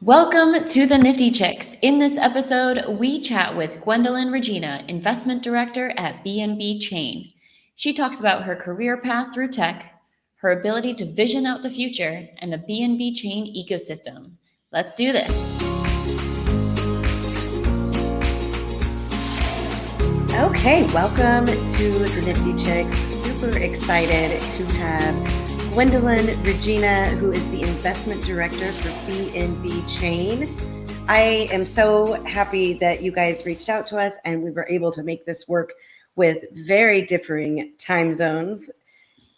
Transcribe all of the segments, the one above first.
Welcome to the Nifty Chicks. In this episode, we chat with Gwendolyn Regina, Investment Director at BNB Chain. She talks about her career path through tech, her ability to vision out the future, and the BNB Chain ecosystem. Let's do this. Okay, welcome to the Nifty Chicks. Super excited to have Gwendolyn Regina, who is the Investment Director for BNB Chain. I am so happy that you guys reached out to us and we were able to make this work with very differing time zones,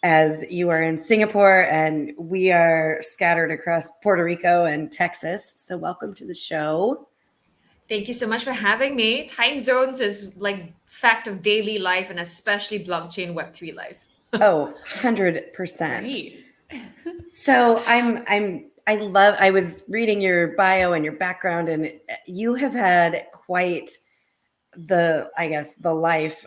as you are in Singapore and we are scattered across Puerto Rico and Texas. So welcome to the show. Thank you so much for having me. Time zones is like fact of daily life and especially blockchain Web3 life. Oh, 100%. Great. So I was reading your bio and your background, and you have had quite the life.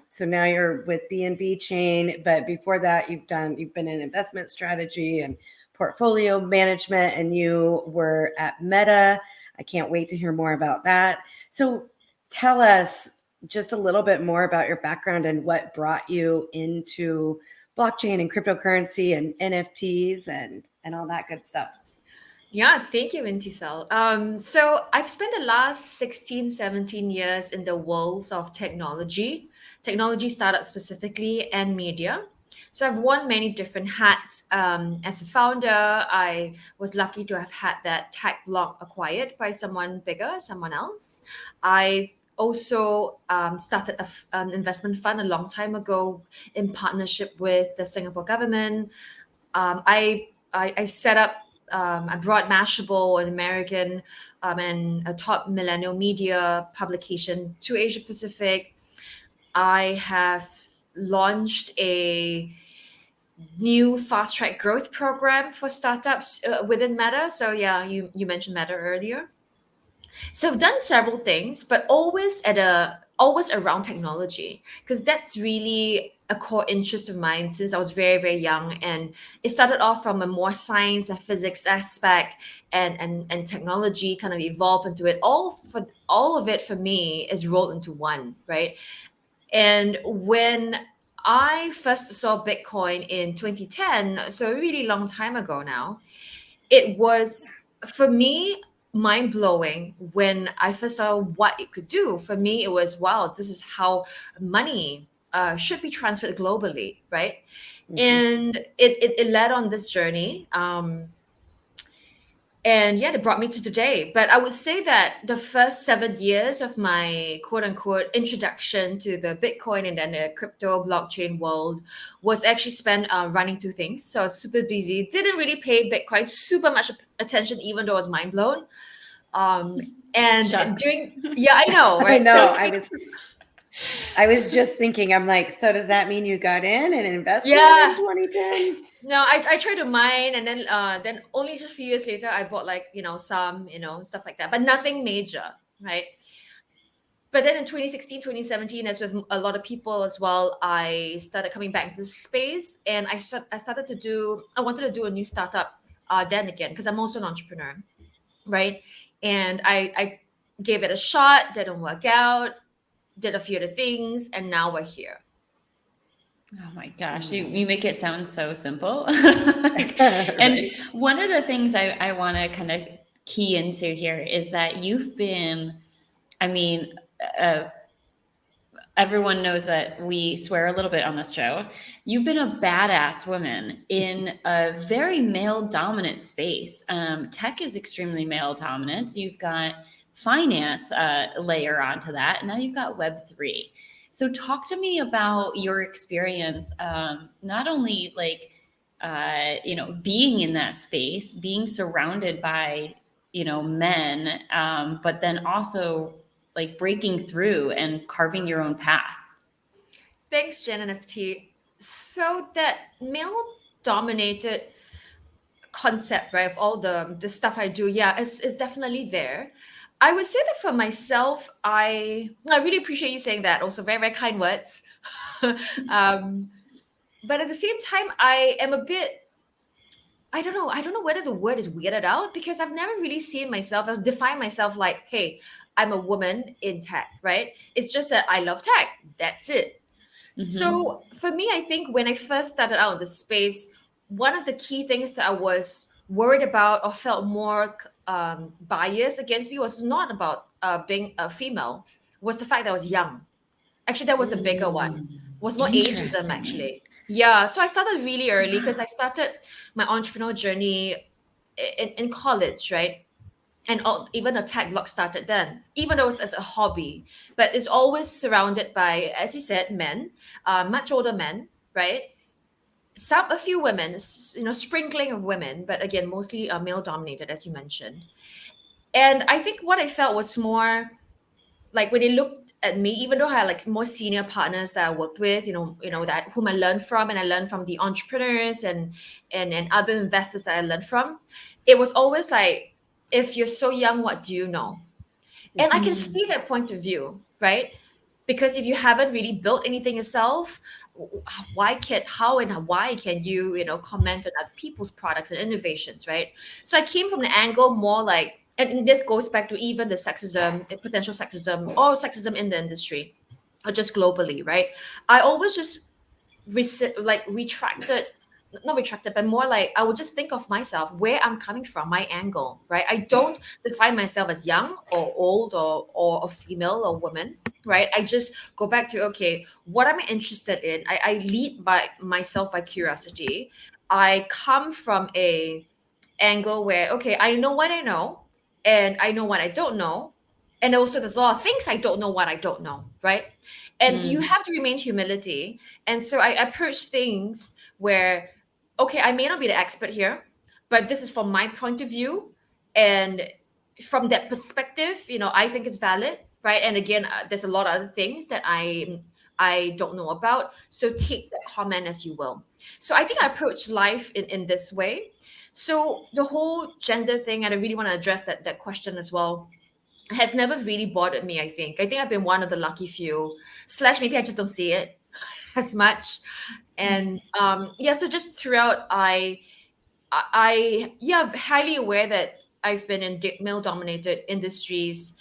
So now you're with BNB Chain, but before that you've been in investment strategy and portfolio management, and you were at Meta. I can't wait to hear more about that. So tell us just a little bit more about your background and what brought you into blockchain and cryptocurrency and NFTs and all that good stuff. Yeah, thank you, Intisal. So I've spent the last 16, 17 years in the worlds of technology startups specifically, and media. So I've worn many different hats. As a founder, I was lucky to have had that tech block acquired by someone bigger, someone else. I've also started an investment fund a long time ago in partnership with the Singapore government. I set up, I brought Mashable, an American and a top millennial media publication, to Asia Pacific. I have launched a new fast track growth program for startups within Meta. So yeah, you mentioned Meta earlier. So I've done several things, but always around technology, because that's really a core interest of mine since I was very, very young. And it started off from a more science and physics aspect, and technology kind of evolved into it. All of it for me is rolled into one, right? And when I first saw Bitcoin in 2010, so a really long time ago now, it was, for me, mind blowing when I first saw what it could do. For me, it was, wow, this is how money should be transferred globally, right? Mhm. And it led on this journey. And yeah, it brought me to today. But I would say that the first 7 years of my quote unquote introduction to the Bitcoin and then the crypto blockchain world was actually spent running two things. So I was super busy, didn't really pay Bitcoin super much attention, even though I was mind blown. And Shucks. yeah, I know, right? I know. So I was just thinking, I'm like, so does that mean you got in and invested yeah. in 2010? No, I tried to mine, and then only just a few years later I bought, like, some, stuff like that, but nothing major, right? But then in 2016, 2017, as with a lot of people as well, I started coming back into the space, and I wanted to do a new startup then again, because I'm also an entrepreneur, right? And I gave it a shot, didn't work out, did a few other things, and now we're here. Oh my gosh, you make it sound so simple. And one of the things I want to kind of key into here is that you've been, everyone knows that we swear a little bit on this show. You've been a badass woman in a very male dominant space. Tech is extremely male dominant. You've got finance layer onto that, and now you've got Web3. So talk to me about your experience, not only being in that space, being surrounded by, men, but then also like breaking through and carving your own path. Thanks, Jen NFT. So that male dominated concept, right, of all the stuff I do, yeah, is definitely there. I would say that for myself, I really appreciate you saying that. Also, very, very kind words. But at the same time, I am a bit I don't know. I don't know whether the word is weirded out because I've never really seen myself as define myself like, hey, I'm a woman in tech, right? It's just that I love tech. That's it. Mm-hmm. So for me, I think when I first started out in the space, one of the key things that I was worried about or felt more biased against me was not about being a female, was the fact that I was young. Actually, that was the bigger one. Mm, Was more ageism interesting. actually. Yeah, so I started really early because I started my entrepreneurial journey in college, right? And even a tech blog started then, even though it was as a hobby, but it's always surrounded by, as you said, men, much older men, right? A few women, sprinkling of women, but again, mostly male dominated, as you mentioned. And I think what I felt was more like when they looked at me, even though I had like more senior partners that I worked with, that whom I learned from, and I learned from the entrepreneurs and other investors that I learned from, it was always like, if you're so young, what do you know? And I can Mm, see that point of view, right? Because if you haven't really built anything yourself, how and why can you, comment on other people's products and innovations, right? So I came from the angle more like, and this goes back to even the sexism, potential sexism, or sexism in the industry, or just globally, right? I always just retracted, not retracted, but more like I would just think of myself where I'm coming from, my angle, right? I don't define myself as young or old or a female or woman, right? I just go back to, okay, what am I interested in? I lead by myself by curiosity. I come from a angle where, okay, I know what I know and I know what I don't know. And also there's a lot of things I don't know what I don't know, right? And you mm, have to remain humility. And so I approach things where, okay, I may not be the expert here, but this is from my point of view. And from that perspective, I think it's valid, right? And again, there's a lot of other things that I don't know about. So take that comment as you will. So I think I approach life in this way. So the whole gender thing, and I really want to address that question as well, has never really bothered me. I think I've been one of the lucky few. Slash, maybe I just don't see it as much. And yeah, so just throughout, yeah, highly aware that I've been in male dominated industries,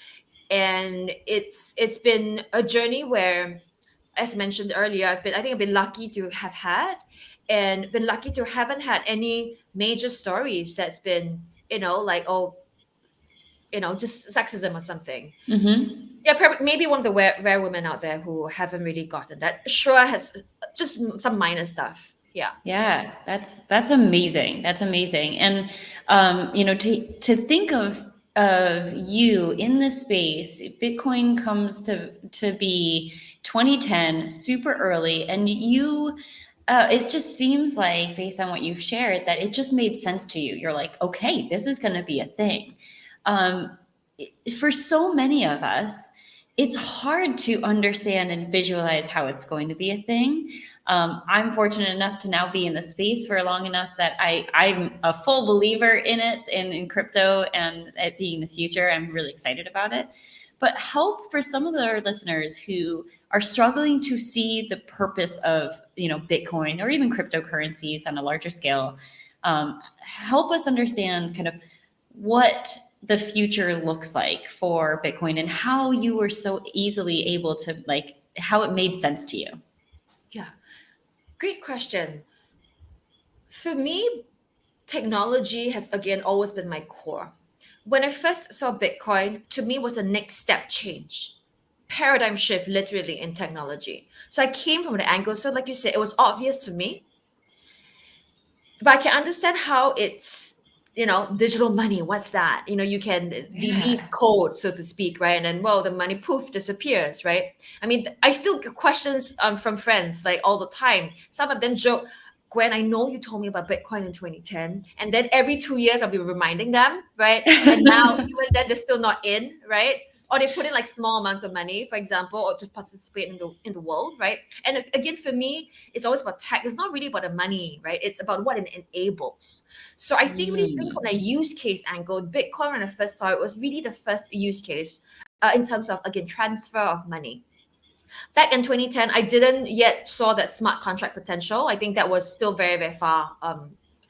and it's been a journey where, as mentioned earlier, I've been lucky to have had, and been lucky to haven't had any major stories that's been, like, oh, just sexism or something. mm-hmm. Yeah, maybe one of the rare women out there who haven't really gotten that. Sure, has just some minor stuff. Yeah. Yeah, that's amazing. That's amazing. And to think of you in this space, Bitcoin comes to be 2010, super early, and you it just seems like, based on what you've shared, that it just made sense to you. You're like, okay, this is going to be a thing. Um, for so many of us, it's hard to understand and visualize how it's going to be a thing. I'm fortunate enough to now be in the space for long enough that I'm a full believer in it and in crypto and it being the future. I'm really excited about it. But help for some of our listeners who are struggling to see the purpose of, Bitcoin or even cryptocurrencies on a larger scale. Help us understand kind of what the future looks like for Bitcoin and how you were so easily able to, like, how it made sense to you. Yeah. Great question. For me, technology has again always been my core. When I first saw Bitcoin, to me was a next step change, paradigm shift literally in technology. So I came from the angle. So like you said, it was obvious to me, but I can understand how it's, digital money. What's that? You can delete Yeah. code, so to speak, right? And then, well, the money poof disappears, right? I mean, I still get questions from friends like all the time. Some of them joke, Gwen, I know you told me about Bitcoin in 2010. And then every 2 years, I'll be reminding them, right? And now, even then, they're still not in, right? Or they put in like small amounts of money, for example, or to participate in the world, right? And again, for me, it's always about tech. It's not really about the money, right? It's about what it enables. So I think when you think on a use case angle, Bitcoin, when I first saw it, was really the first use case in terms of, again, transfer of money. Back in 2010, I didn't yet saw that smart contract potential. I think that was still very, very far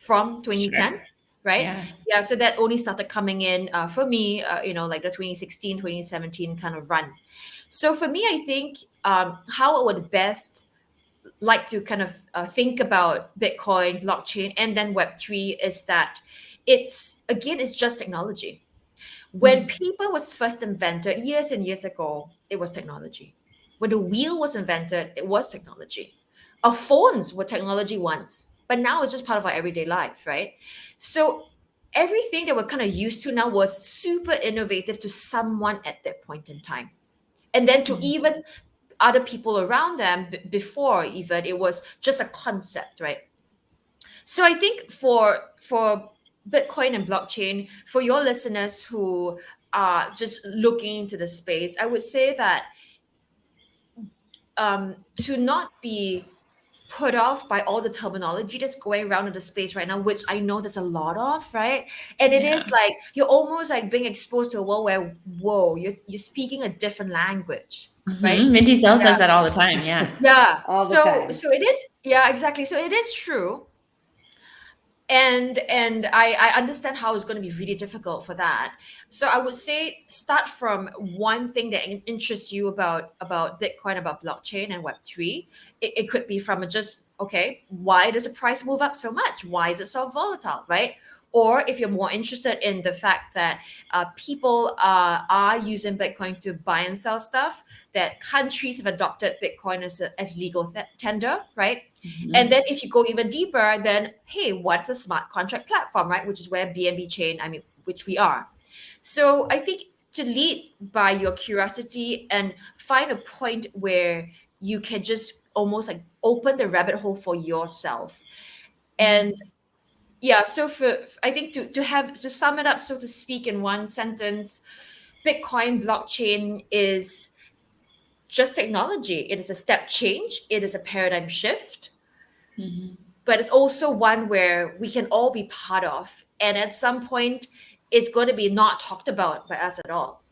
from 2010. Sure. Right? Yeah. So that only started coming in for me, like the 2016, 2017 kind of run. So for me, I think how I would best like to kind of think about Bitcoin, blockchain, and then Web3 is that it's just technology. When paper was first invented years and years ago, it was technology. When the wheel was invented, it was technology. Our phones were technology once, but now it's just part of our everyday life, right? So everything that we're kind of used to now was super innovative to someone at that point in time. And then to even other people around them before even it was just a concept, right? So I think for Bitcoin and blockchain, for your listeners who are just looking into the space, I would say that to not be put off by all the terminology that's going around in the space right now, which I know there's a lot of, right? And it Yeah. is like you're almost like being exposed to a world where, whoa, you're speaking a different language, right? Minty Cell Yeah. says that all the time. Yeah. Yeah. All the So time. so it is, yeah, exactly. So it is true. And I understand how it's going to be really difficult for that. So I would say start from one thing that interests you about Bitcoin, about blockchain and Web3. It could be from a just, okay, why does the price move up so much? Why is it so volatile, right? Or if you're more interested in the fact that people are using Bitcoin to buy and sell stuff, that countries have adopted Bitcoin as legal tender, right? And then if you go even deeper, then hey, what's a smart contract platform, right? Which is where BNB Chain, which we are. So I think to lead by your curiosity and find a point where you can just almost like open the rabbit hole for yourself. And yeah, so I think to sum it up, so to speak, in one sentence, Bitcoin blockchain is just technology. It is a step change. It is a paradigm shift. But it's also one where we can all be part of. And at some point, it's going to be not talked about by us at all,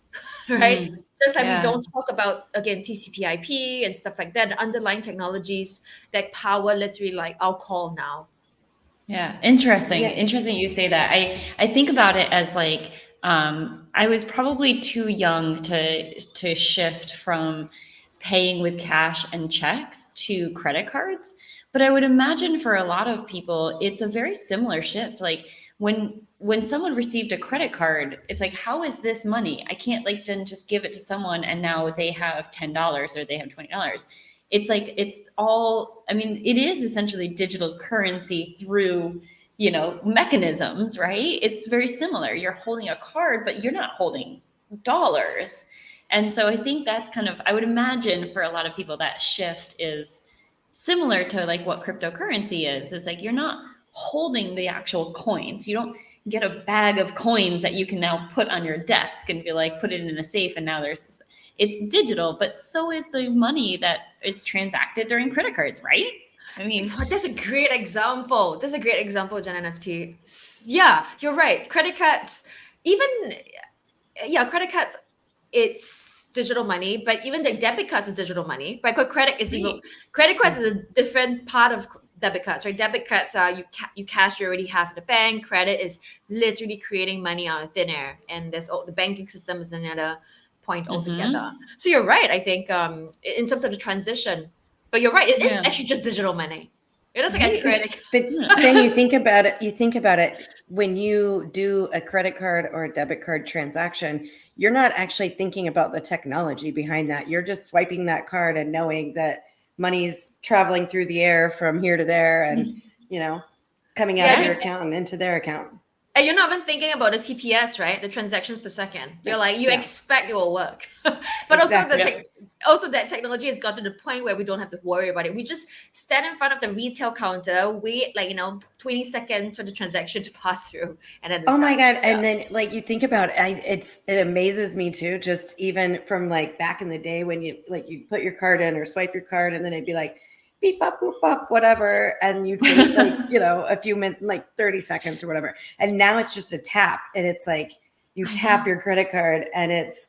right? Just like we Yeah. don't talk about, again, TCP/IP and stuff like that, the underlying technologies that power literally like our call now. Yeah, interesting. Yeah. Interesting you say that. I think about it as like I was probably too young to shift from paying with cash and checks to credit cards, but I would imagine for a lot of people it's a very similar shift. Like when someone received a credit card, it's like, how is this money? I can't like then just give it to someone and now they have $10 or they have $20. It's like it's all, I mean, it is essentially digital currency through, mechanisms, right? It's very similar. You're holding a card, but you're not holding dollars. And so I think that's kind of, I would imagine for a lot of people that shift is similar to like what cryptocurrency is. It's like you're not holding the actual coins. You don't get a bag of coins that you can now put on your desk and be like, put it in a safe and now there's this. It's digital, but so is the money that is transacted during credit cards, right? I mean, That's a great example. That's a great example, Jen NFT. Yeah, you're right. Credit cards, even, yeah, credit cards, it's digital money, but even the debit cards is digital money, right? Because credit cards is a different part of debit cards, right? Debit cards are you cash you already have in the bank. Credit is literally creating money out of thin air, and the banking system is another point altogether. So you're right. I think in terms of the transition, but you're right. It is actually just digital money. It is like a credit. But then you think about it, when you do a credit card or a debit card transaction, you're not actually thinking about the technology behind that. You're just swiping that card and knowing that money's traveling through the air from here to there and, coming out of your account and into their account. And you're not even thinking about the TPS, right? The transactions per second. You're like, you expect it will work. But Exactly. also that technology has got to the point where we don't have to worry about it. We just stand in front of the retail counter, wait 20 seconds for the transaction to pass through. And then it's Oh my done. God. And then like you think about it, it amazes me too, just even from like back in the day when you put your card in or swipe your card and then it'd be like, beep up, boop up, whatever. And you'd wait a few minutes, like 30 seconds or whatever. And now it's just a tap and it's like you tap your credit card and it's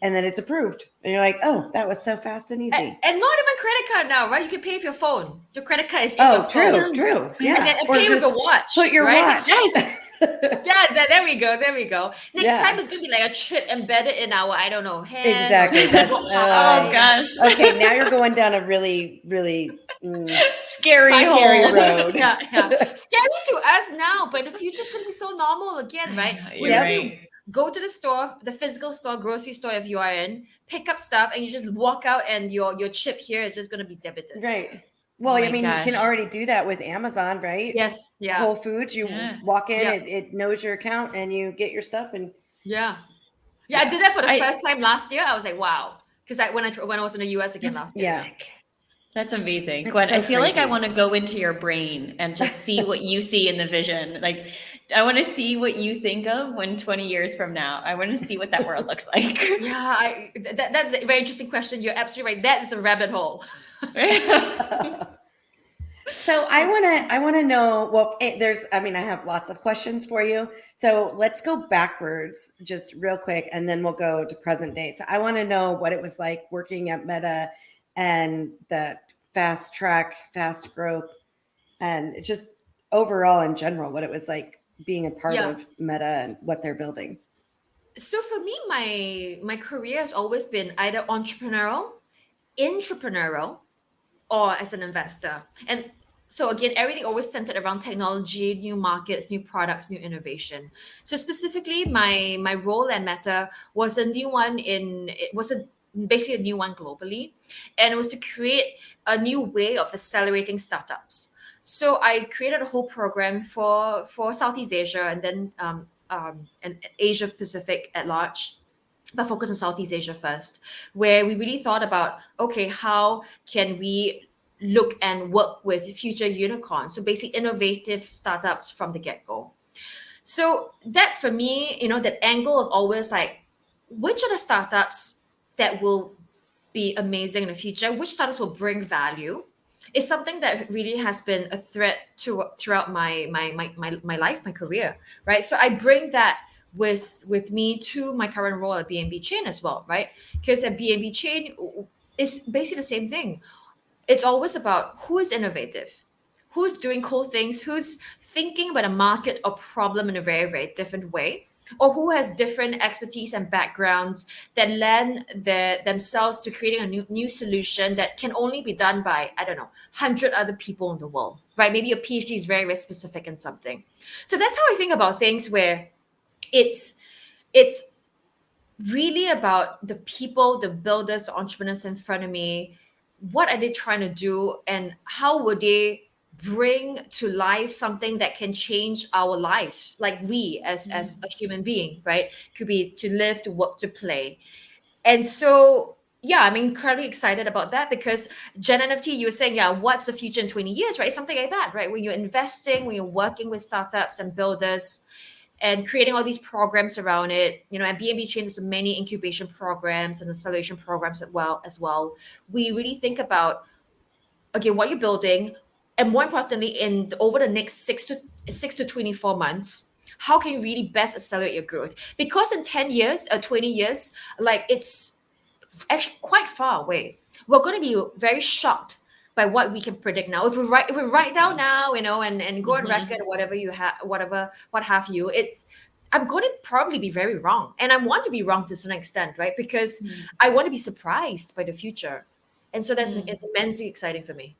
and then it's approved. And you're like, oh, that was so fast and easy. And not even credit card now, right? You can pay with your phone. Your credit card is in Oh, your phone. true. Yeah. And then Or pay with just your watch. put your right? watch. Yes. Yeah, there we go. Next Yeah. time it's going to be like a chip embedded in our, I don't know, hand. Exactly. Or That's Oh gosh. okay. Now you're going down a really, really Scary scary hole. road. Yeah. Scary to us now, but the future's going to be so normal again, right? You're We have right. to go to the store, the physical store, grocery store if you are in, pick up stuff, and you just walk out, and your chip here is just going to be debited. Right. Well, Oh I my mean, you can gosh. already do that with Amazon, right? Yes. Yeah. Whole Foods, you Yeah. walk in, Yeah. it knows your account, and you get your stuff. And Yeah. I did that for the I- first time last year. I was like, wow. Because when I was in the US again last year. yeah, That's amazing. It's Gwen, so I feel like I crazy. want to go into your brain and just see what you see in the vision. Like, I want to see what you think of when 20 years from now. I want to see what that world looks like. Yeah, that's a very interesting question. You're absolutely right. That is a rabbit hole. So I want to know. Well, I have lots of questions for you. So let's go backwards just real quick, and then we'll go to present day. So I want to know what it was like working at Meta and that fast track, fast growth, and just overall in general, what it was like being a part of Meta and what they're building. So for me, my career has always been either entrepreneurial, or as an investor. And so again, everything always centered around technology, new markets, new products, new innovation. So specifically, my role at Meta was a new one basically a new one globally, and it was to create a new way of accelerating startups. So I created a whole program for Southeast Asia and then and Asia Pacific at large, but focus on Southeast Asia first, where we really thought about, okay, how can we look and work with future unicorns? So basically innovative startups from the get-go. So that for me, that angle of always like, which are the startups that will be amazing in the future? Which startups will bring value? Is something that really has been a thread throughout my life, my career, right? So I bring that with me to my current role at BNB Chain as well, right? Because at BNB Chain is basically the same thing. It's always about who is innovative, who's doing cool things, who's thinking about a market or problem in a very, very different way, or who has different expertise and backgrounds that lend themselves to creating a new solution that can only be done by, I don't know, 100 other people in the world, right? Maybe a PhD is very, very specific in something. So that's how I think about things, where it's really about the people, the builders, the entrepreneurs in front of me. What are they trying to do, and how would they bring to life something that can change our lives, like we as a human being, right? Could be to live, to work, to play. And so I'm incredibly excited about that, because Gen NFT, you were saying, what's the future in 20 years, right? Something like that, right? When you're investing, when you're working with startups and builders and creating all these programs around it, at BNB Chain, there's many incubation programs and acceleration programs as well. We really think about, again, what you're building, and more importantly, over the next 6 to 24 months, how can you really best accelerate your growth? Because in 10 years or 20 years, like, it's actually quite far away. We're going to be very shocked by what we can predict now. If we write down now, and go on record or whatever what have you, I'm going to probably be very wrong. And I want to be wrong to some extent, right? Because I want to be surprised by the future. And so that's immensely exciting for me.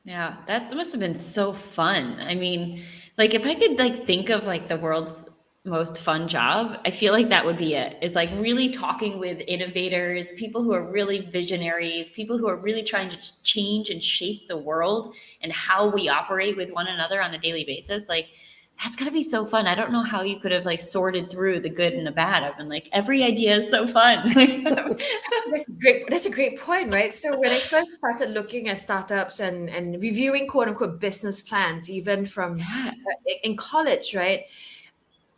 Yeah, that must have been so fun. I mean, like, if I could think of the world's most fun job, I feel like that would be it. Is like really talking with innovators, people who are really visionaries, people who are really trying to change and shape the world and how we operate with one another on a daily basis. Like, that's gotta be so fun. I don't know how you could have sorted through the good and the bad. I've been like, every idea is so fun. That's a great point, right? So when I first started looking at startups and reviewing quote unquote business plans, even from in college, right?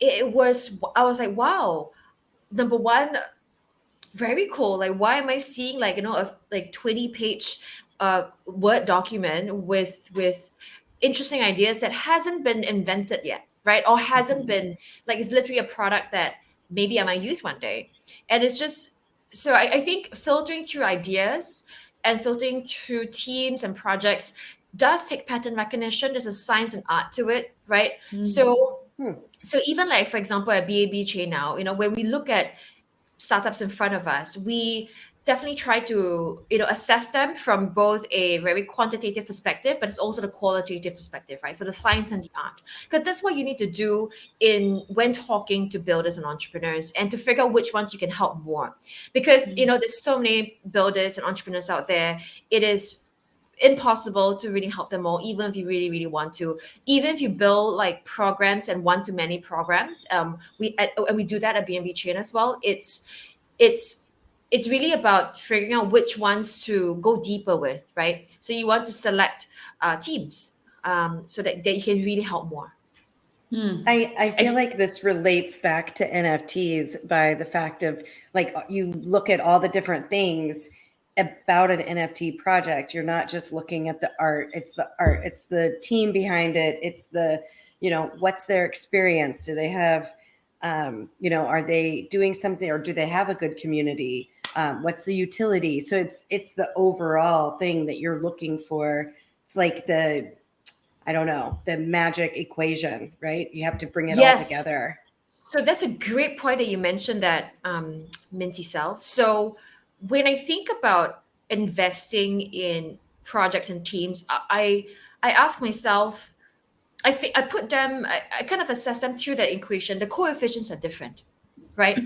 I was like, wow, number one, very cool. Like, why am I seeing a 20-page Word document with interesting ideas that hasn't been invented yet, right? Or hasn't been it's literally a product that maybe I might use one day. And it's just So I think filtering through ideas and filtering through teams and projects does take pattern recognition. There's a science and art to it, right? So Hmm. so even like, for example, at BNB Chain now, when we look at startups in front of us, we definitely try to assess them from both a very quantitative perspective, but it's also the qualitative perspective, right? So the science and the art, because that's what you need to do in when talking to builders and entrepreneurs, and to figure out which ones you can help more, because there's so many builders and entrepreneurs out there. It is impossible to really help them all, even if you really really want to. Even if you build like programs and one to many programs, and we do that at BNB Chain as well. It's it's really about figuring out which ones to go deeper with, right? So you want to select teams, so that you can really help more. I feel like this relates back to NFTs by the fact of, like, you look at all the different things about an NFT project. You're not just looking at the art. It's the art. It's the team behind it. It's the, what's their experience? Do they have, are they doing something, or do they have a good community? What's the utility? So it's the overall thing that you're looking for. It's like I don't know, the magic equation, right? You have to bring it all Yes. together. So that's a great point that you mentioned, that Minty Cell. So when I think about investing in projects and teams, I ask myself, I put them, I kind of assess them through that equation. The coefficients are different, right?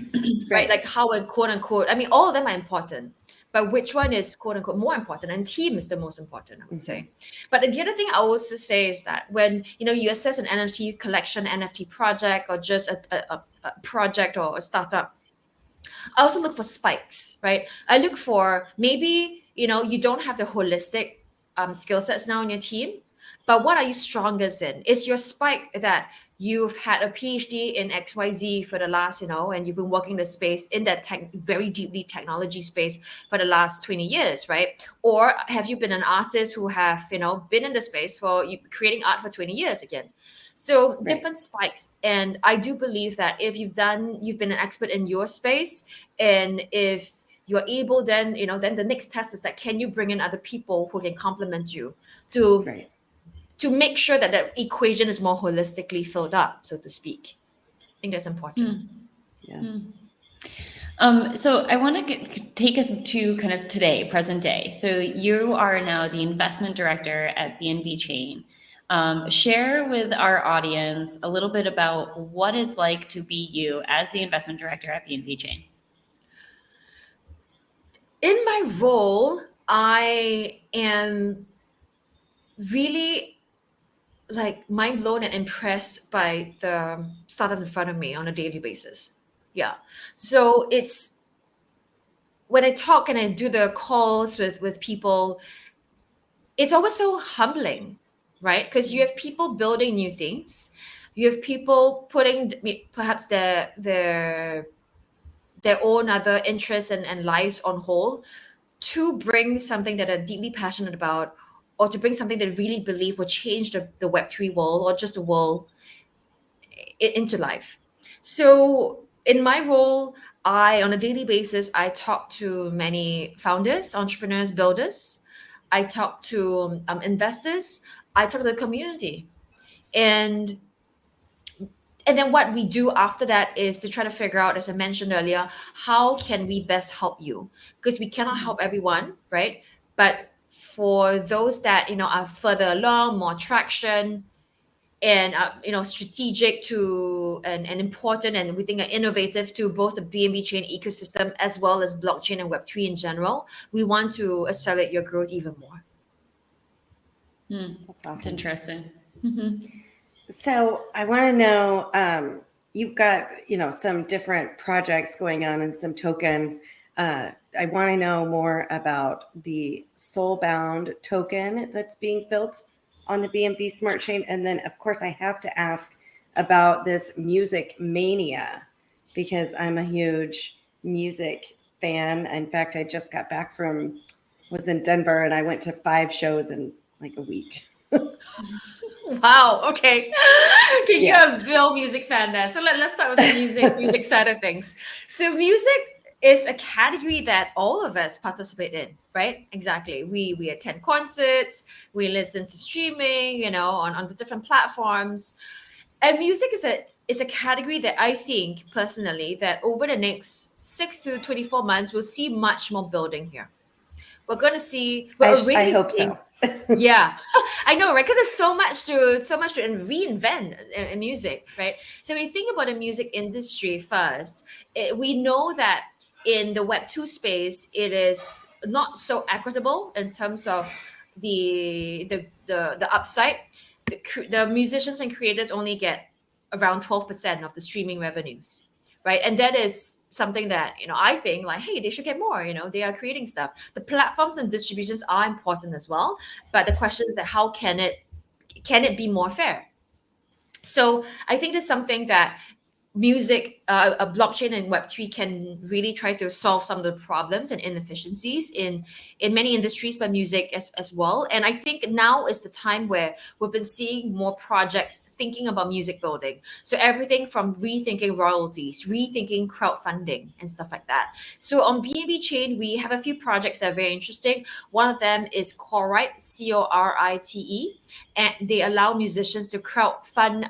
Right? Like how a quote unquote, I mean, all of them are important, but which one is quote unquote more important? And team is the most important, I would say. But the other thing I also say is that when you assess an NFT collection, NFT project, or just a project or a startup, I also look for spikes, right? I look for, maybe you don't have the holistic skill sets now in your team, but what are you strongest in? Is your spike that you've had a PhD in XYZ for the last, and you've been working the space in that very deeply technology space for the last 20 years, right? Or have you been an artist who have, been in the space for creating art for 20 years again? So different spikes. And I do believe that if you've been an expert in your space, and if you're able, then then the next test is that, can you bring in other people who can complement you to make sure that the equation is more holistically filled up, so to speak. I think that's important. So I want to take us to kind of today, present day. So you are now the investment director at BNB Chain. Share with our audience a little bit about what it's like to be you as the investment director at BNB Chain. In my role, I am really like mind blown and impressed by the startups in front of me on a daily basis. Yeah. So it's when I talk and I do the calls with people, it's always so humbling, right? Because you have people building new things, you have people putting perhaps their own other interests and lives on hold to bring something that they're deeply passionate about, or to bring something they really believe will change the Web3 world, or just the world, into life. So in my role, on a daily basis, I talk to many founders, entrepreneurs, builders. I talk to investors. I talk to the community. And then what we do after that is to try to figure out, as I mentioned earlier, how can we best help you? Because we cannot help everyone, right? But for those that are further along, more traction, and strategic to and important, and we think are innovative to both the BNB Chain ecosystem as well as blockchain and Web3 in general, we want to accelerate your growth even more. That's awesome. That's interesting. So I want to know, you've got, some different projects going on and some tokens. I want to know more about the Soulbound token that's being built on the BNB Smart Chain. And then, of course, I have to ask about this music mania, because I'm a huge music fan. In fact, I just got back was in Denver, and I went to 5 shows in like a week. Wow. Okay. Okay. You're a real music fan there. So let's start with the music side of things. So music is a category that all of us participate in, right? Exactly. We attend concerts, we listen to streaming, on the different platforms. And music is a category that I think personally that over the next 6 to 24 months we'll see much more building here. We're I already hope seeing. so. Yeah, I know, right? Because there's so much to reinvent in music, right? So when you think about the music industry first, we know that in the Web 2 space, it is not so equitable in terms of the upside. The musicians and creators only get around 12% of the streaming revenues, right? And that is something that I think like, hey, they should get more. They are creating stuff. The platforms and distributions are important as well, but the question is that how can it be more fair? So I think that's something that music, a blockchain and Web3 can really try to solve some of the problems and inefficiencies in many industries, but music as well. And I think now is the time where we've been seeing more projects thinking about music building. So everything from rethinking royalties, rethinking crowdfunding, and stuff like that. So on BNB Chain, we have a few projects that are very interesting. One of them is Corite, Corite, and they allow musicians to crowdfund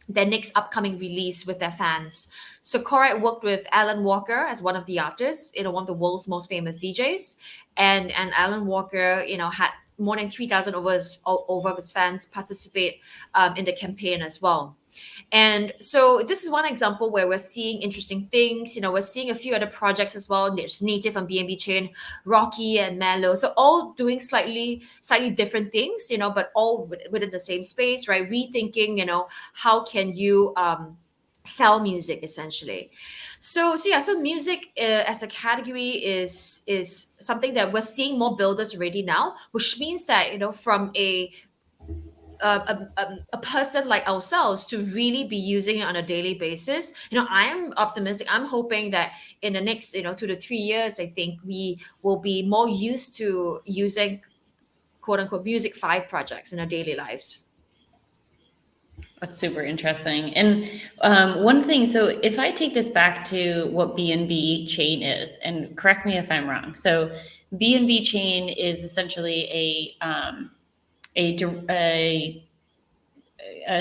their next upcoming release with their fans. So Corite worked with Alan Walker as one of the artists, one of the world's most famous DJs, and Alan Walker, had more than 3,000 over of his fans participate in the campaign as well. And so this is one example where we're seeing interesting things. We're seeing a few other projects as well. There's Native on BNB Chain, Rocky and Mellow. So all doing slightly different things, but all within the same space, right? Rethinking, how can you sell music essentially. So music as a category is something that we're seeing more builders already now, which means that from a person like ourselves to really be using it on a daily basis. I am optimistic. I'm hoping that in the next 2 to 3 years, I think we will be more used to using quote unquote music 5 projects in our daily lives. That's super interesting. And one thing, so if I take this back to what BNB Chain is, and correct me if I'm wrong. So BNB Chain is essentially a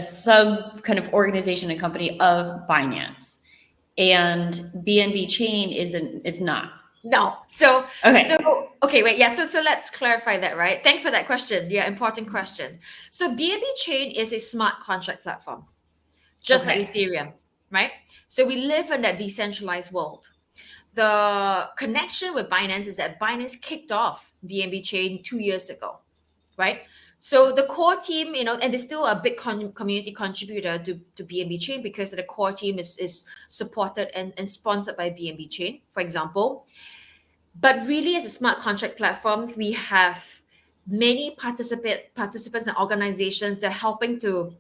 sub kind of organization and company of Binance, and BNB Chain it's not. No. So Okay. okay, wait, yeah. So let's clarify that, right? Thanks for that question. Yeah, important question. So BNB Chain is a smart contract platform, just like Okay. Ethereum, right? So we live in that decentralized world. The connection with Binance is that Binance kicked off BNB Chain 2 years ago, right? So the core team, and they're still a big community contributor to BNB Chain because the core team is supported and sponsored by BNB Chain, for example. But really, as a smart contract platform, we have many participants and organizations that are helping to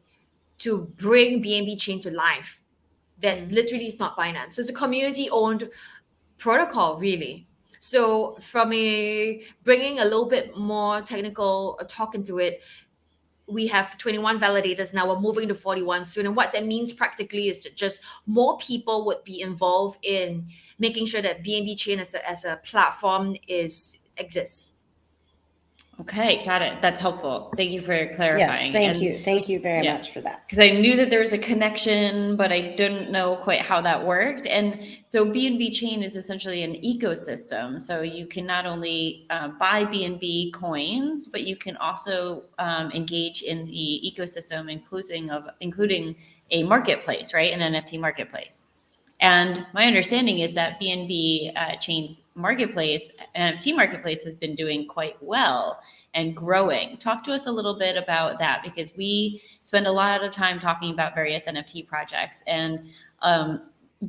bring BNB Chain to life. That literally is not Binance. So it's a community-owned protocol, really. So from bringing a little bit more technical talk into it, we have 21 validators now. We're moving to 41 soon. And what that means practically is that just more people would be involved in making sure that BNB Chain as a platform exists. Okay, got it. That's helpful. Thank you for Yes, clarifying. thank you. Thank you very much for that. Because I knew that there was a connection, but I didn't know quite how that worked. And so BNB Chain is essentially an ecosystem. So you can not only buy BNB coins, but you can also engage in the ecosystem, including a marketplace, right? An NFT marketplace. And my understanding is that BNB Chain's marketplace, NFT marketplace, has been doing quite well and growing. Talk to us a little bit about that, because we spend a lot of time talking about various NFT projects. And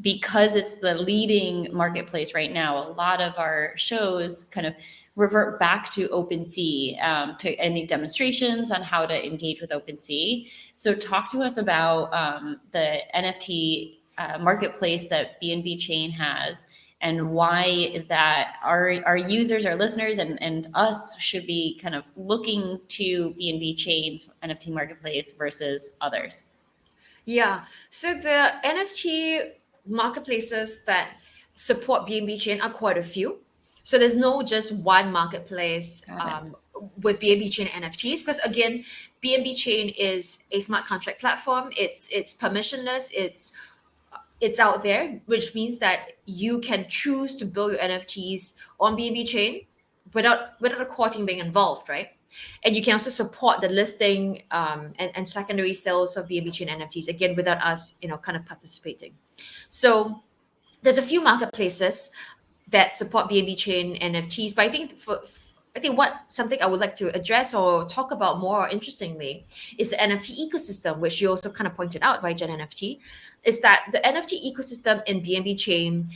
because it's the leading marketplace right now, a lot of our shows kind of revert back to OpenSea, to any demonstrations on how to engage with OpenSea. So talk to us about the NFT marketplace that BNB Chain has, and why that our users, our listeners, and us should be kind of looking to BNB Chain's NFT marketplace versus others. Yeah. So the NFT marketplaces that support BNB Chain are quite a few. So there's no just one marketplace with BNB Chain NFTs, because again, BNB Chain is a smart contract platform. It's permissionless. It's out there, which means that you can choose to build your NFTs on BNB Chain without a core team being involved, right? And you can also support the listing and secondary sales of BNB Chain NFTs, again, without us, kind of participating. So there's a few marketplaces that support BNB Chain NFTs, but I think what something I would like to address or talk about more interestingly is the NFT ecosystem, which you also kind of pointed out, right, Gen NFT, is that the NFT ecosystem in BNB Chain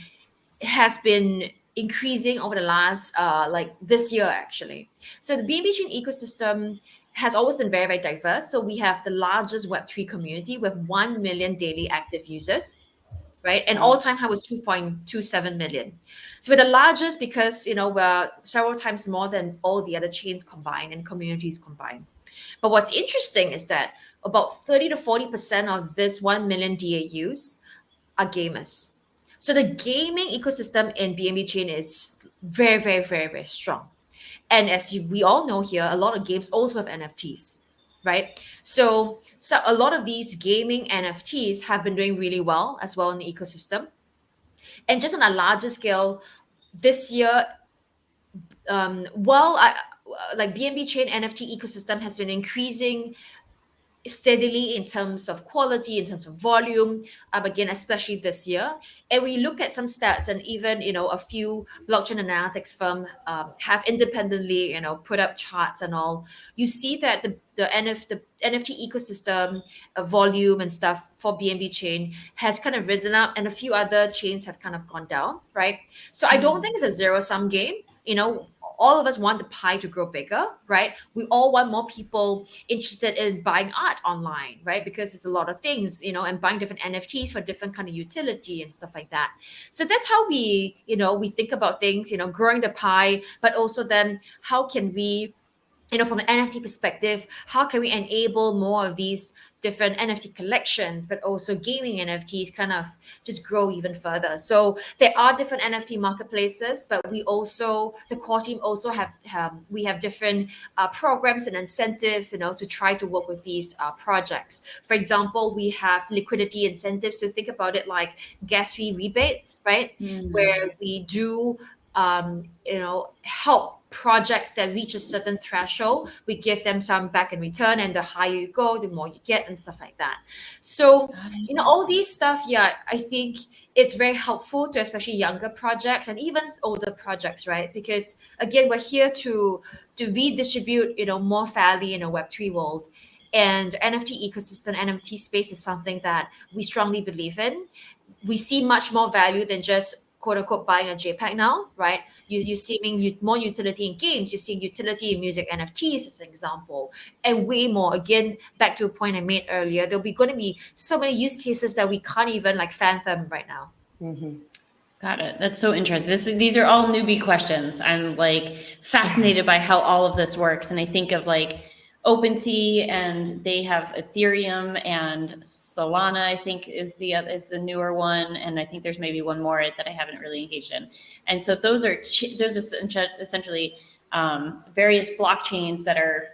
has been increasing over the last like this year actually. So the BNB Chain ecosystem has always been very, very diverse. So we have the largest Web3 community with 1 million daily active users, right? And all-time high was 2.27 million. So we're the largest because, we're several times more than all the other chains combined and communities combined. But what's interesting is that about 30 to 40% of this 1 million DAUs are gamers. So the gaming ecosystem in BNB Chain is very, very, very, very strong. And as we all know here, a lot of games also have NFTs, right? So a lot of these gaming NFTs have been doing really well as well in the ecosystem. And just on a larger scale, this year, like BNB Chain NFT ecosystem has been increasing steadily in terms of quality, in terms of volume, again, especially this year. And we look at some stats, and even a few blockchain analytics firm have independently put up charts and all. You see that the NFT ecosystem volume and stuff for BNB Chain has kind of risen up, and a few other chains have kind of gone down, right? So I don't think it's a zero-sum game. All of us want the pie to grow bigger, right? We all want more people interested in buying art online, right? Because it's a lot of things, and buying different NFTs for different kind of utility and stuff like that. So that's how we think about things, growing the pie, but also then how can we, from an NFT perspective, how can we enable more of these different NFT collections, but also gaming NFTs kind of just grow even further? So there are different NFT marketplaces, but the core team also we have different programs and incentives, to try to work with these projects. For example, we have liquidity incentives. So think about it like gas fee rebates, right? Where we do, help projects that reach a certain threshold. We give them some back in return, and the higher you go, the more you get, and stuff like that. So all these stuff, I think it's very helpful to especially younger projects and even older projects, right? Because again, we're here to redistribute more fairly in a Web3 world. And NFT ecosystem, NFT space is something that we strongly believe in. We see much more value than just quote unquote buying a JPEG now, right? You're seeing more utility in games, you're seeing utility in music NFTs as an example, and way more. Again, back to a point I made earlier, there'll be going to be so many use cases that we can't even fathom right now. Got it. That's so interesting. These are all newbie questions. I'm fascinated by how all of this works. And I think of OpenSea, and they have Ethereum, and Solana, I think is the newer one, and I think there's maybe one more that I haven't really engaged in. And so those are essentially various blockchains that are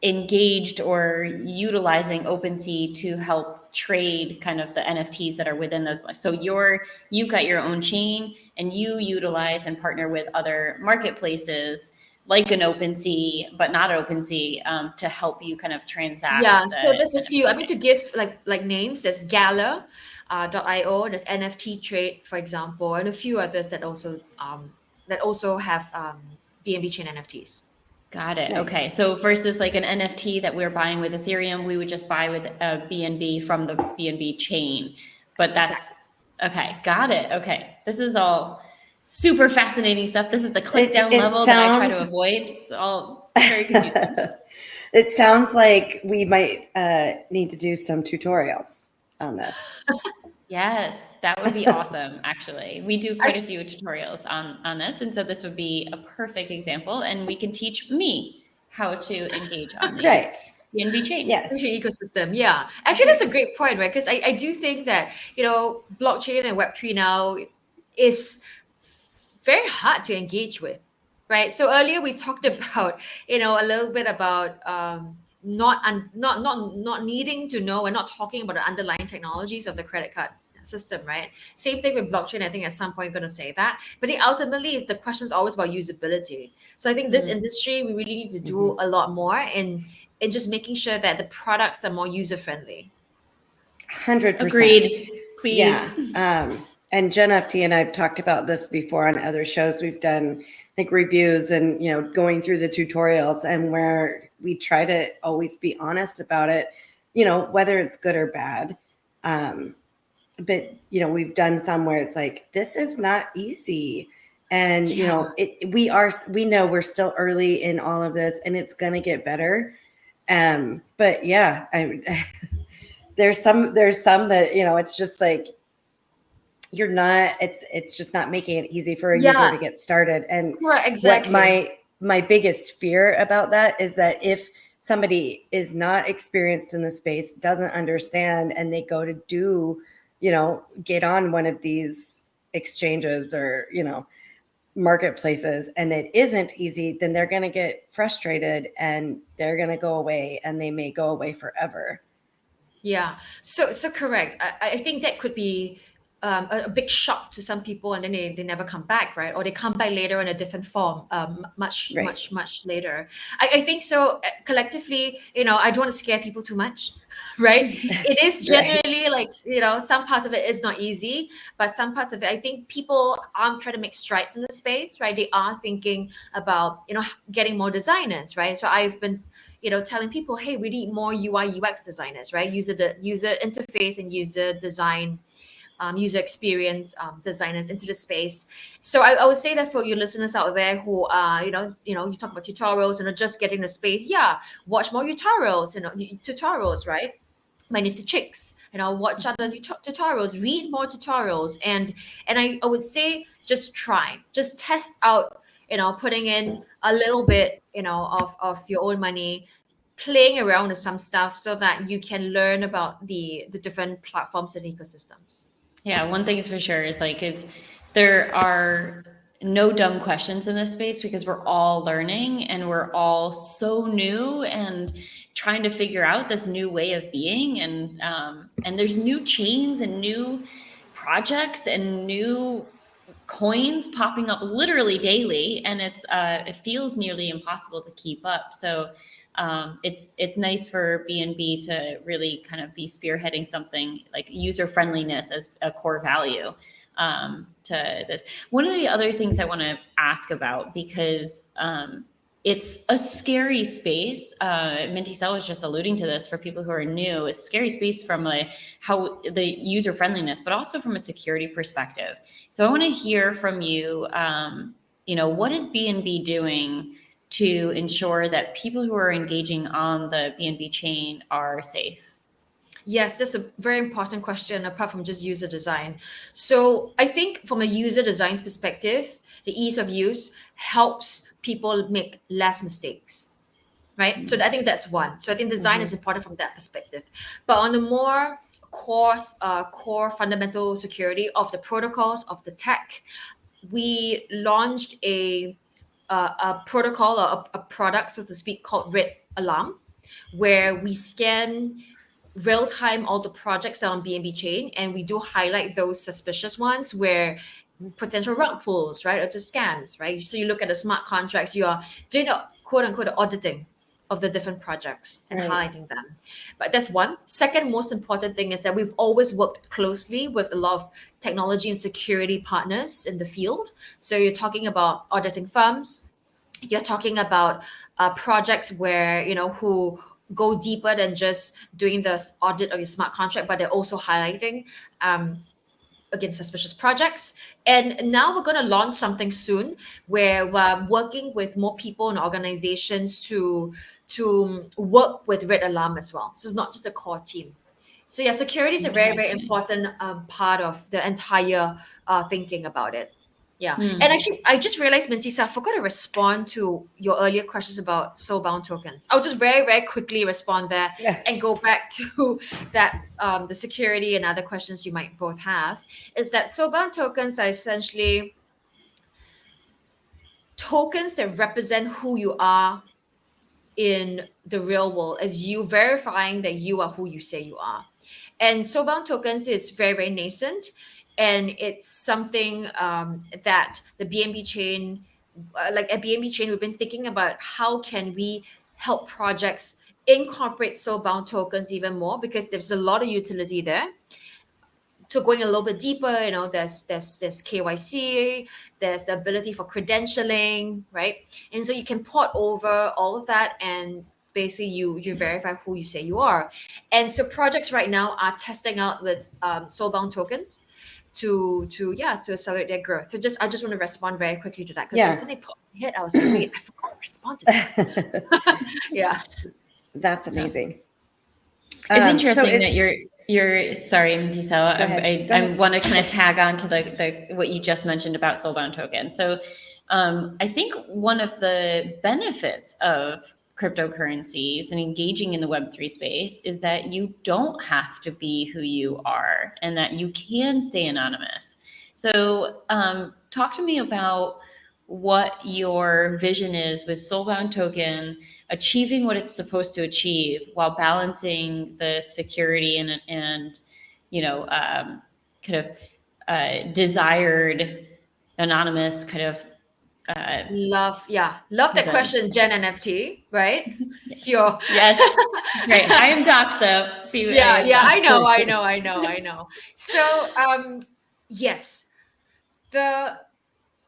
engaged or utilizing OpenSea to help trade kind of the NFTs that are within the. So you've got your own chain, and you utilize and partner with other marketplaces like an OpenSea, but not OpenSea, to help you kind of transact. Yeah, so there's a few. I mean, to give like names, there's Gala, .io, there's NFT Trade, for example, and a few others that also have BNB Chain NFTs. Got it. Okay, so versus an NFT that we're buying with Ethereum, we would just buy with BNB from the BNB chain. But that's okay. Got it. Okay, this is all super fascinating stuff. This is the click down level that I try to avoid. It's all very confusing. It sounds like we might need to do some tutorials on this. Yes, that would be awesome. Actually, we do quite a few tutorials on this, and so this would be a perfect example. And we can teach me how to engage on the BNB chain. Yes, ecosystem. Yeah, actually, that's a great point, right? Because I do think that blockchain and Web3 now, is very hard to engage with, right? So earlier we talked about, a little bit about not needing to know and not talking about the underlying technologies of the credit card system, right? Same thing with blockchain. I think at some point I'm going to say that, but ultimately the question is always about usability. So I think this industry, we really need to do a lot more in just making sure that the products are more user friendly. 100%. Agreed. Please. Yeah. And Jen FT and I've talked about this before on other shows. We've done like reviews and, going through the tutorials, and where we try to always be honest about it, whether it's good or bad. But, we've done some where it's like, this is not easy. And, we know we're still early in all of this, and it's going to get better. But yeah, there's some that, it's just like, it's just not making it easy for a user to get started. And exactly. What my biggest fear about that is that if somebody is not experienced in the space, doesn't understand, and they go to do, get on one of these exchanges or, marketplaces, and it isn't easy, then they're going to get frustrated and they're going to go away, and they may go away forever. Yeah. So correct. I think that could be a big shock to some people, and then they never come back, right? Or they come back later in a different form, much later. I think so. Collectively, I don't want to scare people too much, right? It is generally like, some parts of it is not easy, but some parts of it, I think people are trying to make strides in the space, right? They are thinking about, getting more designers, right? So I've been telling people, hey, we need more UI UX designers, right? User interface and user design, user experience designers into the space. So I would say that for your listeners out there who are, you talk about tutorials and are just getting the space, watch more tutorials, right? My Nifty chicks, watch other tutorials, read more tutorials, and I would say just test out, putting in a little bit, of your own money, playing around with some stuff so that you can learn about the different platforms and ecosystems. Yeah, one thing is for sure is like there are no dumb questions in this space, because we're all learning and we're all so new and trying to figure out this new way of being, and there's new chains and new projects and new coins popping up literally daily, and it feels nearly impossible to keep up. So it's nice for BNB to really kind of be spearheading something like user friendliness as a core value to this. One of the other things I want to ask about, because it's a scary space. Minty Cell was just alluding to this for people who are new. It's a scary space from how the user friendliness, but also from a security perspective. So I want to hear from you. What is BNB doing to ensure that people who are engaging on the BNB chain are safe? Yes, that's a very important question, apart from just user design. So I think from a user design perspective, the ease of use helps people make less mistakes, right? So I think that's one. So I think design is important from that perspective. But on the more core fundamental security of the protocols of the tech, we launched a protocol or a product, so to speak, called Red Alarm, where we scan real time all the projects on BNB Chain, and we do highlight those suspicious ones where potential rug pulls, right, or just scams, right? So you look at the smart contracts, you are doing a quote unquote auditing of the different projects and highlighting them. But that's one. Second most important thing is that we've always worked closely with a lot of technology and security partners in the field. So you're talking about auditing firms, you're talking about projects where, who go deeper than just doing the audit of your smart contract, but they're also highlighting against suspicious projects. And now we're going to launch something soon where we're working with more people and organizations to work with Red Alarm as well. So it's not just a core team. So yeah, security is a very, very important part of the entire thinking about it. Yeah. And actually, I just realized, Mintisa, I forgot to respond to your earlier questions about soulbound tokens. I'll just very, very quickly respond there Yeah. and go back to that, the security and other questions you might both have. Is that soulbound tokens are essentially tokens that represent who you are in the real world, as you verifying that you are who you say you are. And soulbound tokens is very, very nascent, and it's something that the BNB chain, like at BNB chain, we've been thinking about how can we help projects incorporate soulbound tokens even more, because there's a lot of utility there. So going a little bit deeper, there's KYC, there's the ability for credentialing, right? And so you can port over all of that, and basically you verify who you say you are. And so projects right now are testing out with soulbound tokens to accelerate their growth. So I just want to respond very quickly to that, because Yeah. suddenly popped in my head, I was like, wait, I forgot to respond to that. Yeah. That's amazing. It's interesting that you're sorry, Mdisel. Go ahead. I want to kind of tag on to the what you just mentioned about soulbound token. So I think one of the benefits of cryptocurrencies and engaging in the Web3 space is that you don't have to be who you are, and that you can stay anonymous. So talk to me about what your vision is with soulbound token achieving what it's supposed to achieve while balancing the security and kind of desired anonymous kind of Love that present. question, Gen NFT, right? Yes. Your Yes, that's right. I am doxxed though. yeah, I know. So yes, the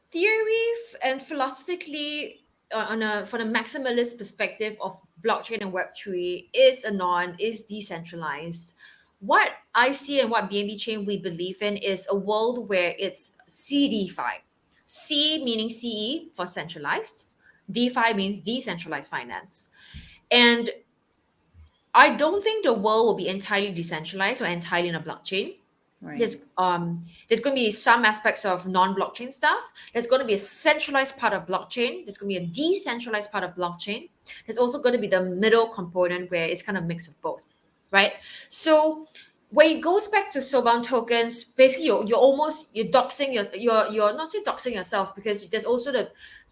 theory and philosophically, from a maximalist perspective of blockchain and Web3, is decentralized. What I see and what BNB Chain we believe in is a world where it's CDFI. C meaning CE for centralized, DeFi means decentralized finance. And I don't think the world will be entirely decentralized or entirely in a blockchain. Right. There's going to be some aspects of non-blockchain stuff. There's going to be a centralized part of blockchain. There's going to be a decentralized part of blockchain. There's also going to be the middle component where it's kind of a mix of both, right? So when it goes back to soulbound tokens, basically you're doxing you're not say doxing yourself, because there's also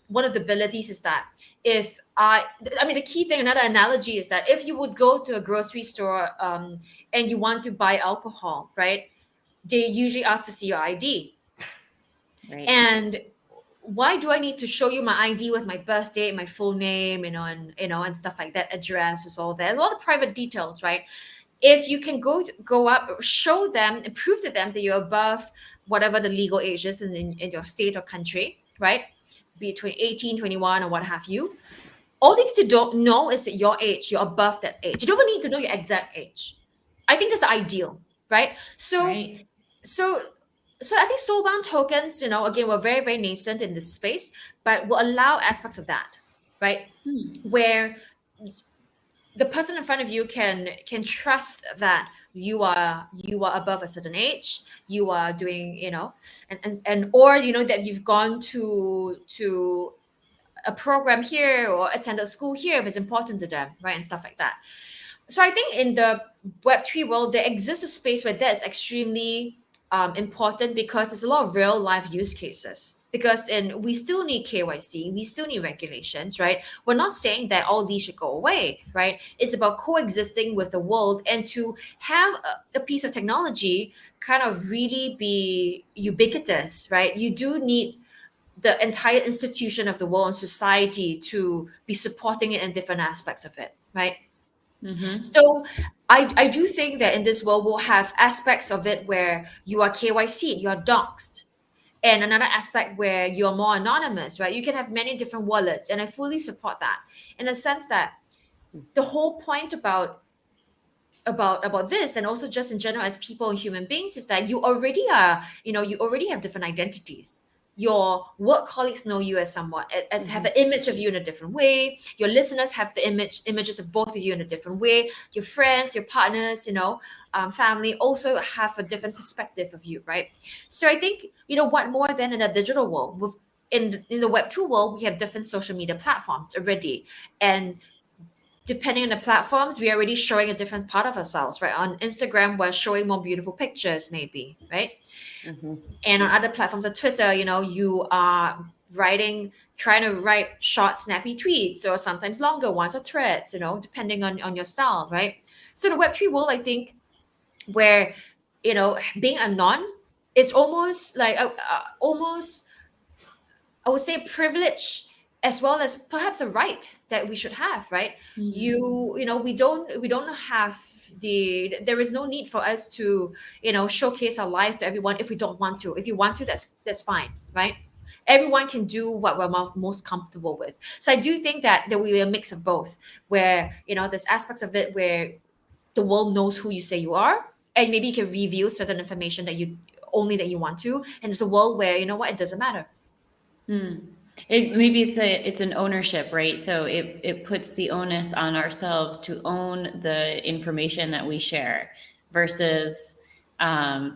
one of the abilities is that if the key thing, another analogy is that if you would go to a grocery store and you want to buy alcohol, right? They usually ask to see your ID. Right. And why do I need to show you my ID with my birth date, my full name, and stuff like that, address is all there, a lot of private details, right? If you can go up, show them and prove to them that you're above whatever the legal age is in your state or country, right? Between 18, 21, or what have you. All they need to know is that your age, you're above that age. You don't even need to know your exact age. I think that's ideal, right? So Right. so I think soulbound tokens, again, we're very, very nascent in this space, but will allow aspects of that, right? Where the person in front of you can trust that you are above a certain age, you are doing, and or that you've gone to a program here or attended school here if it's important to them, right? And stuff like that. So I think in the Web3 world, there exists a space where that's extremely important, because there's a lot of real life use cases. Because we still need KYC, we still need regulations, right? We're not saying that all these should go away, right? It's about coexisting with the world, and to have a piece of technology kind of really be ubiquitous, right? You do need the entire institution of the world and society to be supporting it in different aspects of it, right? Mm-hmm. So I do think that in this world, we'll have aspects of it where you are KYC, you're doxed, and another aspect where you're more anonymous, right? You can have many different wallets, and I fully support that, in a sense that the whole point about this, and also just in general as people and human beings, is that you already have different identities, your work colleagues know you as someone, as have an image of you in a different way. Your listeners have the images of both of you in a different way. Your friends, your partners, family also have a different perspective of you, right? So I think, what more than in a digital world? In the Web2 world, we have different social media platforms already, and depending on the platforms, we are already showing a different part of ourselves, right? On Instagram, we're showing more beautiful pictures, maybe, right? Mm-hmm. And on other platforms, on Twitter, you are trying to write short, snappy tweets, or sometimes longer ones, or threads, depending on your style, right? So the Web3 world, I think, where, being anon, it's almost like almost, I would say, a privilege as well as perhaps a right that we should have, right? We don't have there is no need for us to, showcase our lives to everyone if we don't want to. If you want to, that's fine, right? Everyone can do what we're most comfortable with. So I do think that there will be a mix of both, where, there's aspects of it where the world knows who you say you are, and maybe you can reveal certain information that you want to, and there's a world where, it doesn't matter. Maybe it's an ownership, right? So it puts the onus on ourselves to own the information that we share versus, I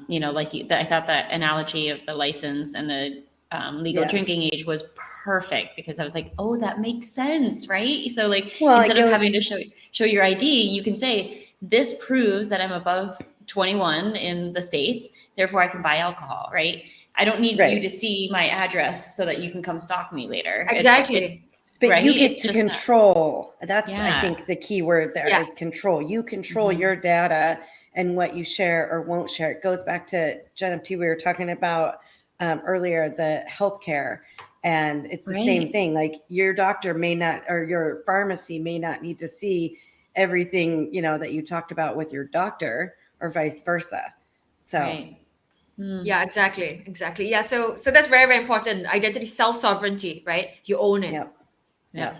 thought that analogy of the license and the legal drinking age was perfect, because I was like, oh, that makes sense, right? So instead of having to show your ID, you can say, this proves that I'm above 21 in the States, therefore I can buy alcohol, right? I don't need you to see my address so that you can come stalk me later. Exactly. But right? you get to control. That's, Yeah. I think, the key word there is control. You control your data and what you share or won't share. It goes back to Nft. We were talking about earlier, the healthcare. And it's the same thing. Like, your doctor may not, or your pharmacy may not need to see everything, that you talked about with your doctor, or vice versa. So. Yeah, exactly. Yeah. So that's very, very important. Identity, self-sovereignty, right? You own it. Yep.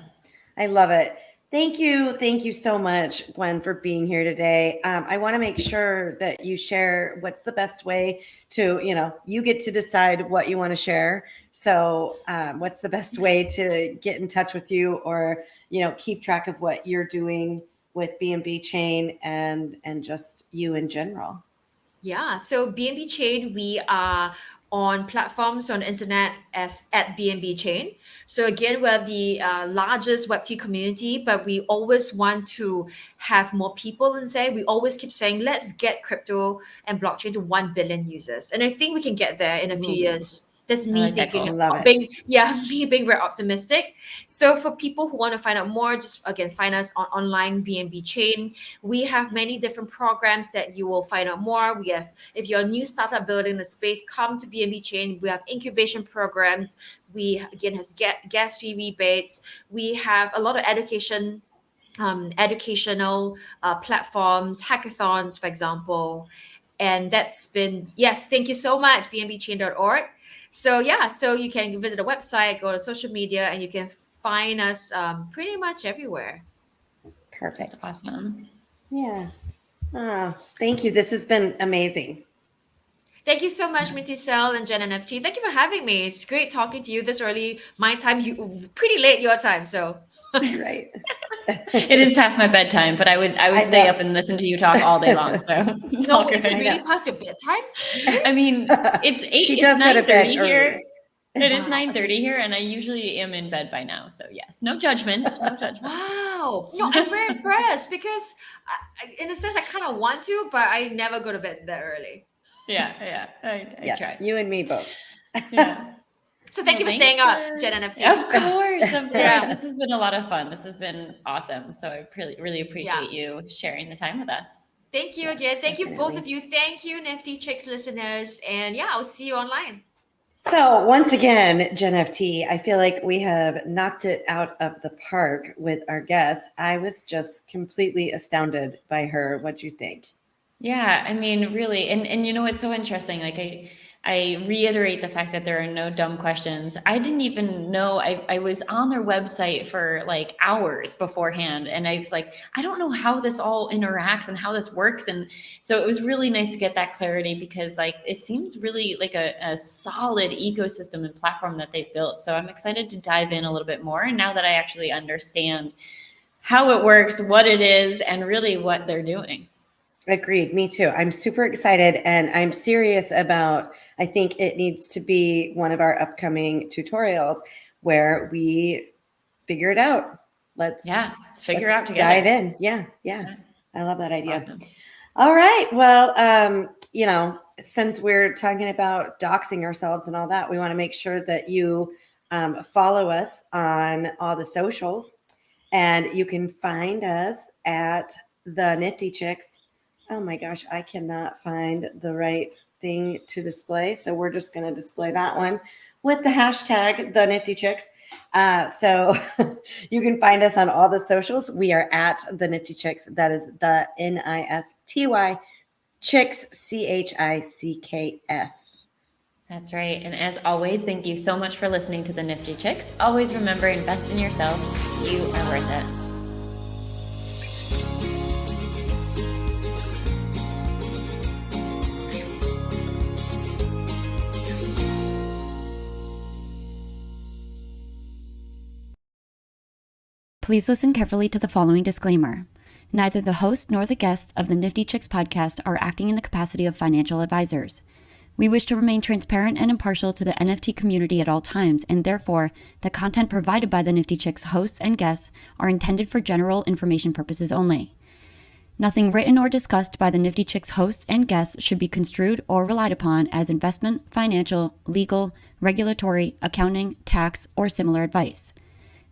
I love it. Thank you so much, Gwen, for being here today. I want to make sure that you share what's the best way to, you get to decide what you want to share. So what's the best way to get in touch with you, or, keep track of what you're doing with BNB Chain and just you in general? Yeah. So BNB Chain, we are on platforms on the internet as at BNB Chain. So again, we're the largest Web3 community, but we always want to have more people inside. We always keep saying, let's get crypto and blockchain to 1 billion users. And I think we can get there in a few years. That's me thinking, me being very optimistic. So for people who want to find out more, just again, find us on online BNB Chain. We have many different programs that you will find out more. We have, if you're a new startup building the space, come to BNB Chain. We have incubation programs. We again has gas fee rebates. We have a lot of educational platforms, hackathons, for example. And that's been, thank you so much, bnbchain.org. So so you can visit the website, go to social media, and you can find us pretty much everywhere. Perfect. That's awesome. Yeah. Thank you. This has been amazing. Thank you so much, Minty Cell and Jen NFT. Thank you for having me. It's great talking to you this early. My time, pretty late your time, so. Right. It is past my bedtime, but I would stay up and listen to you talk all day long. So no, is it really past your bedtime? I mean, it's 9:30 here. It is 9:30 here, and I usually am in bed by now. So yes, no judgment. Wow. No, I'm very impressed, because in a sense I kind of want to, but I never go to bed that early. Yeah. I try. You and me both. Yeah. So thank you for staying up, Jen NFT. Of course. This has been a lot of fun. This has been awesome. So I really appreciate you sharing the time with us. Thank you again. Thank you, both of you. Thank you, Nifty Chicks listeners. And I'll see you online. So once again, Jen FT, I feel like we have knocked it out of the park with our guests. I was just completely astounded by her. What'd you think? Yeah, I mean, really, and it's so interesting. Like I reiterate the fact that there are no dumb questions. I didn't even know, I was on their website for like hours beforehand. And I was like, I don't know how this all interacts and how this works. And so it was really nice to get that clarity, because like it seems really like a solid ecosystem and platform that they've built. So I'm excited to dive in a little bit more. And now that I actually understand how it works, what it is, and really what they're doing. Agreed. Me too. I'm super excited, and I'm serious about, I think it needs to be one of our upcoming tutorials where we figure it out. Let's figure it out together. Dive in. Yeah. I love that idea. Awesome. All right. Well, since we're talking about doxing ourselves and all that, we want to make sure that you follow us on all the socials, and you can find us at the Nifty Chicks. Oh my gosh, I cannot find the right thing to display. So we're just going to display that one with the hashtag the Nifty Chicks. So you can find us on all the socials. We are at the Nifty Chicks. That is the NIFTY Chicks, CHICKS. That's right. And as always, thank you so much for listening to the Nifty Chicks. Always remember, invest in yourself. You are worth it. Please listen carefully to the following disclaimer. Neither the host nor the guests of the Nifty Chicks podcast are acting in the capacity of financial advisors. We wish to remain transparent and impartial to the NFT community at all times, and therefore, the content provided by the Nifty Chicks hosts and guests are intended for general information purposes only. Nothing written or discussed by the Nifty Chicks hosts and guests should be construed or relied upon as investment, financial, legal, regulatory, accounting, tax, or similar advice.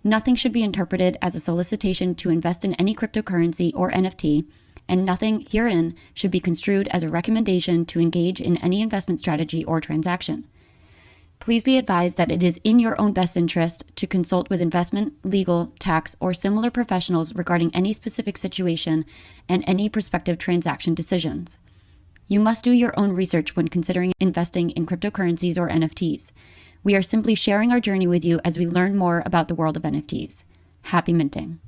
Nothing should be interpreted as a solicitation to invest in any cryptocurrency or NFT, and nothing herein should be construed as a recommendation to engage in any investment strategy or transaction. Please be advised that it is in your own best interest to consult with investment, legal, tax, or similar professionals regarding any specific situation and any prospective transaction decisions. You must do your own research when considering investing in cryptocurrencies or NFTs. We are simply sharing our journey with you as we learn more about the world of NFTs. Happy minting.